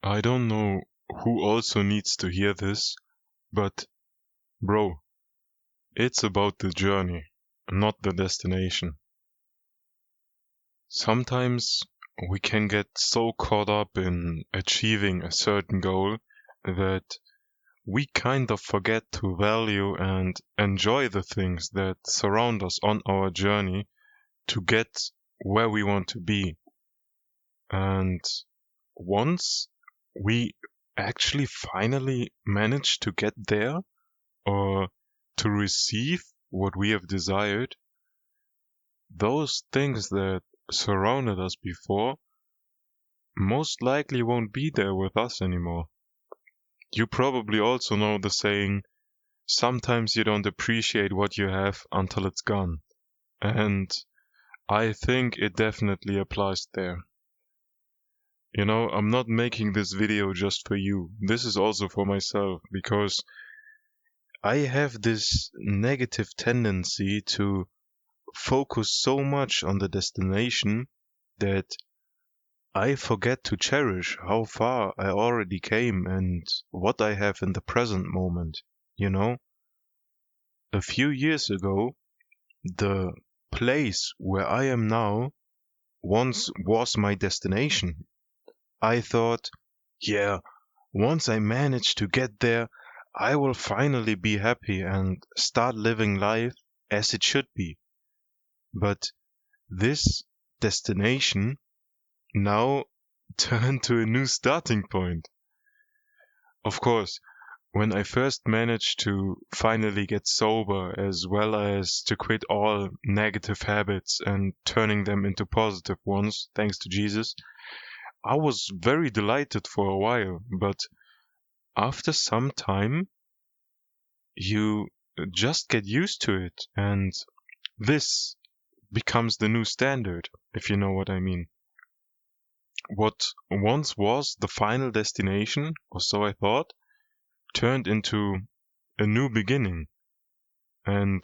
I don't know who also needs to hear this, but bro, it's about the journey, not the destination. Sometimes we can get so caught up in achieving a certain goal that we kind of forget to value and enjoy the things that surround us on our journey to get where we want to be. And once we actually finally manage to get there or to receive what we have desired, those things that surrounded us before most likely won't be there with us anymore. You probably also know the saying, sometimes you don't appreciate what you have until it's gone. And I think it definitely applies there. You know, I'm not making this video just for you. This is also for myself because I have this negative tendency to focus so much on the destination that I forget to cherish how far I already came and what I have in the present moment. You know, a few years ago, the place where I am now once was my destination. I thought, yeah, once I manage to get there, I will finally be happy and start living life as it should be. But this destination now turned to a new starting point. Of course, when I first managed to finally get sober as well as to quit all negative habits and turning them into positive ones, thanks to Jesus, I was very delighted for a while, but after some time, you just get used to it, and this becomes the new standard, if you know what I mean. What once was the final destination, or so I thought, turned into a new beginning. And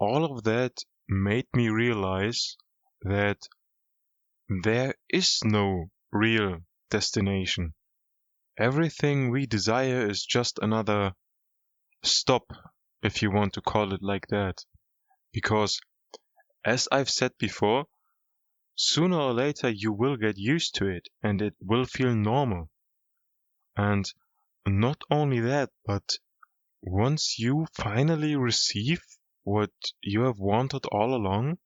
all of that made me realize that there is no real destination. Everything we desire is just another stop, if you want to call it like that. Because, as I've said before, sooner or later you will get used to it and it will feel normal. And not only that, but once you finally receive what you have wanted all along,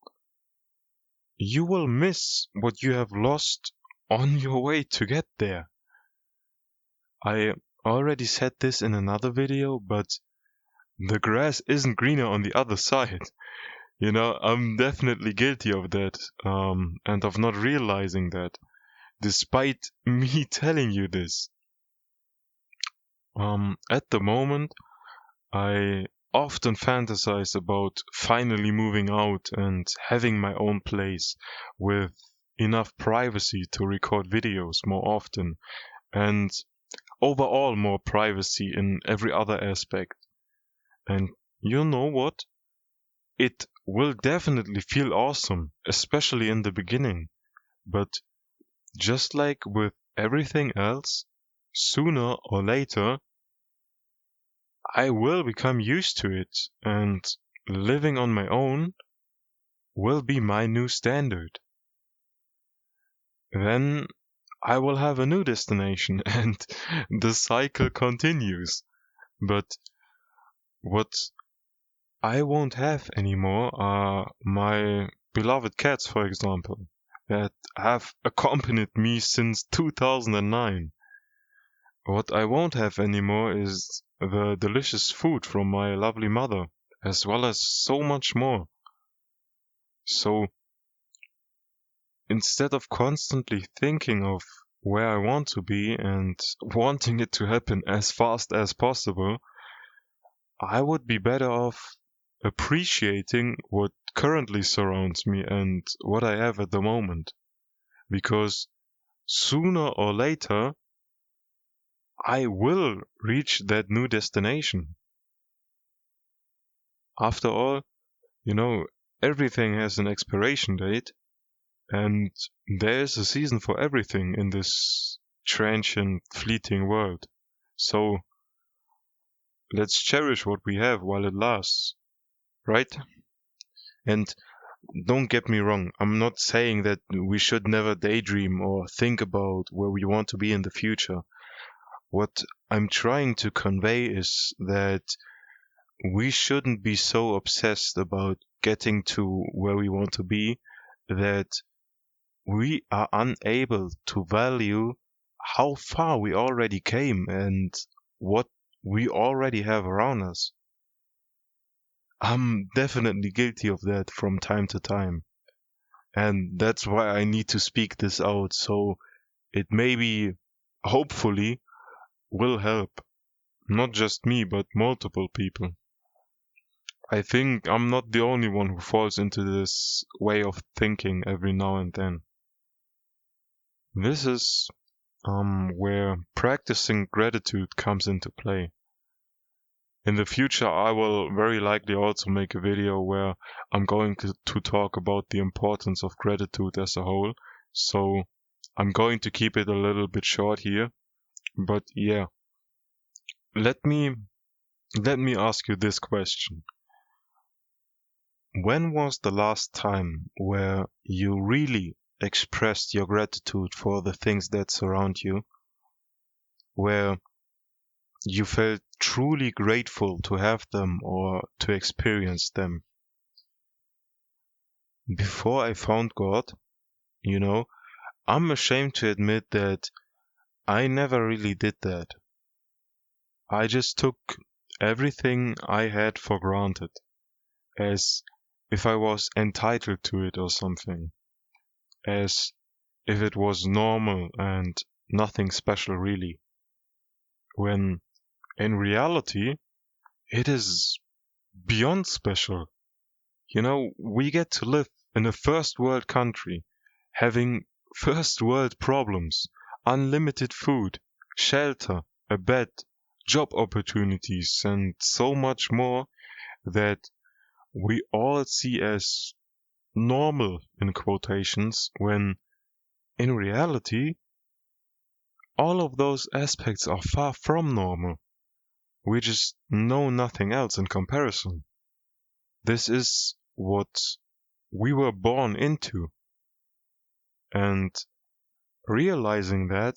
you will miss what you have lost on your way to get there. I already said this in another video, but the grass isn't greener on the other side. You know, I'm definitely guilty of that, and of not realizing that, despite me telling you this. At the moment, I often fantasize about finally moving out and having my own place with enough privacy to record videos more often and overall more privacy in every other aspect. And you know what? It will definitely feel awesome, especially in the beginning. But just like with everything else, sooner or later, I will become used to it, and living on my own will be my new standard. Then I will have a new destination, and the cycle continues. But what I won't have anymore are my beloved cats, for example, that have accompanied me since 2009. What I won't have anymore is the delicious food from my lovely mother, as well as so much more. So instead of constantly thinking of where I want to be and wanting it to happen as fast as possible, I would be better off appreciating what currently surrounds me and what I have at the moment. Because sooner or later, I will reach that new destination. After all, you know, everything has an expiration date, and there is a season for everything in this transient, fleeting world. So let's cherish what we have while it lasts, right? And don't get me wrong, I'm not saying that we should never daydream or think about where we want to be in the future. What I'm trying to convey is that we shouldn't be so obsessed about getting to where we want to be that we are unable to value how far we already came and what we already have around us. I'm definitely guilty of that from time to time. And that's why I need to speak this out. So it maybe, hopefully, will help. Not just me, but multiple people. I think I'm not the only one who falls into this way of thinking every now and then. This is where practicing gratitude comes into play. In the future, I will very likely also make a video where I'm going to talk about the importance of gratitude as a whole. So I'm going to keep it a little bit short here. But yeah, let me ask you this question. When was the last time where you really expressed your gratitude for the things that surround you, where you felt truly grateful to have them or to experience them? Before I found God, you know, I'm ashamed to admit that I never really did that. I just took everything I had for granted, as if I was entitled to it or something, as if it was normal and nothing special really, when in reality it is beyond special. You know, we get to live in a first world country, having first world problems, unlimited food, shelter, a bed, job opportunities, and so much more that we all see as normal in quotations, when in reality all of those aspects are far from normal. We just know nothing else in comparison. This is what we were born into, and realizing that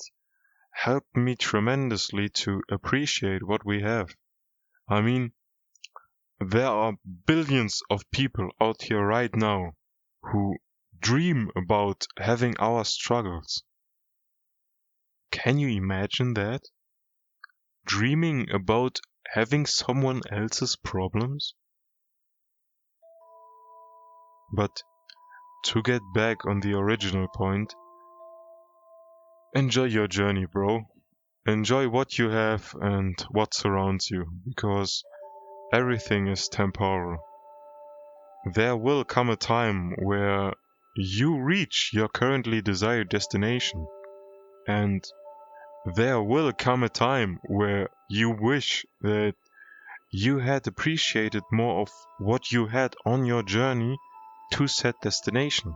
helped me tremendously to appreciate what we have. I mean, there are billions of people out here right now who dream about having our struggles. Can you imagine that? Dreaming about having someone else's problems? But to get back on the original point, enjoy your journey, bro. Enjoy what you have and what surrounds you, because everything is temporal. There will come a time where you reach your currently desired destination, and there will come a time where you wish that you had appreciated more of what you had on your journey to said destination.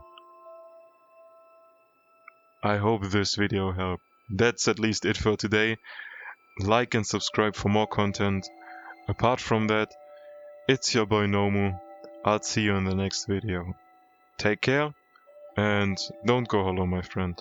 I hope this video helped. That's at least it for today. Like and subscribe for more content. Apart from that, it's your boy Nomu. I'll see you in the next video. Take care, and don't go hollow, my friend.